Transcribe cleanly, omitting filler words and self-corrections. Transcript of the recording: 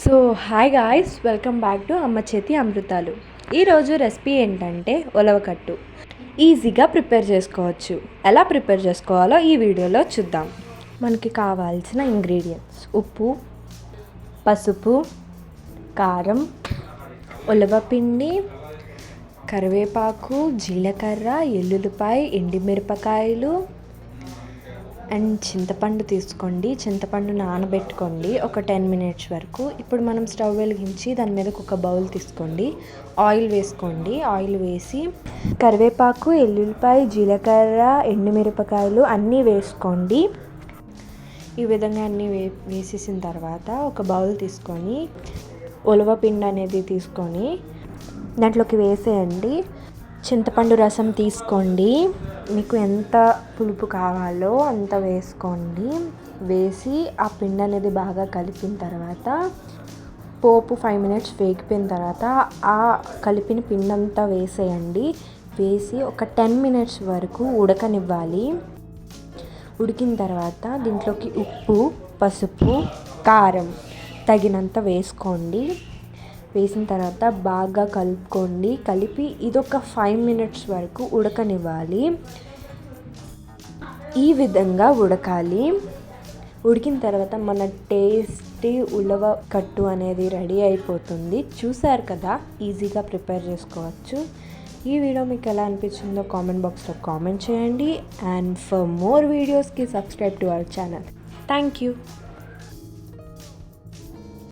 So hi guys, welcome back to అమ్మ చేతి అమృతాలు. ఈరోజు రెసిపీ ఏంటంటే ఉలవకట్టు. ఈజీగా ప్రిపేర్ చేసుకోవచ్చు. ఎలా ప్రిపేర్ చేసుకోవాలో ఈ వీడియోలో చూద్దాం. మనకి కావాల్సిన ఇంగ్రీడియంట్స్: ఉప్పు, పసుపు, కారం, ఉలవపిండి, కరివేపాకు, జీలకర్ర, ఎల్లుల్లిపాయ, ఎండుమిరపకాయలు అండ్ చింతపండు తీసుకోండి. చింతపండు నానబెట్టుకోండి ఒక 10 మినిట్స్ వరకు. ఇప్పుడు మనం స్టవ్ వెలిగించి దాని మీద ఒక బౌల్ తీసుకోండి. ఆయిల్ వేసుకోండి. ఆయిల్ వేసి కరివేపాకు, ఎల్లుల్లిపాయ, జీలకర్ర, ఎండుమిరపకాయలు అన్నీ వేసుకోండి. ఈ విధంగా అన్నీ వేసేసిన తర్వాత ఒక బౌల్ తీసుకొని ఉలవపిండి అనేది తీసుకొని దాంట్లోకి వేసేయండి. చింతపండు రసం తీసుకోండి. మీకు ఎంత పులుపు కావాలో అంత వేసుకోండి. వేసి ఆ పిండి అనేది బాగా కలిపిన తర్వాత పోపు 5 మినిట్స్ వేగిపోయిన తర్వాత ఆ కలిపిన పిండి అంతా వేసేయండి. వేసి ఒక 10 మినిట్స్ వరకు ఉడకనివ్వాలి. ఉడికిన తర్వాత దీంట్లోకి ఉప్పు, పసుపు, కారం తగినంత వేసుకోండి. వేసిన తర్వాత బాగా కలుపుకోండి. కలిపి ఇదొక 5 మినిట్స్ వరకు ఉడకనివ్వాలి. ఈ విధంగా ఉడకాలి. ఉడికిన తర్వాత మన టేస్టీ ఉలవకట్టు అనేది రెడీ అయిపోతుంది. చూసారు కదా, ఈజీగా ప్రిపేర్ చేసుకోవచ్చు. ఈ వీడియో మీకు ఎలా అనిపించిందో కామెంట్ బాక్స్లో కామెంట్ చేయండి. అండ్ ఫర్ మోర్ వీడియోస్కి subscribe to our channel. Thank you.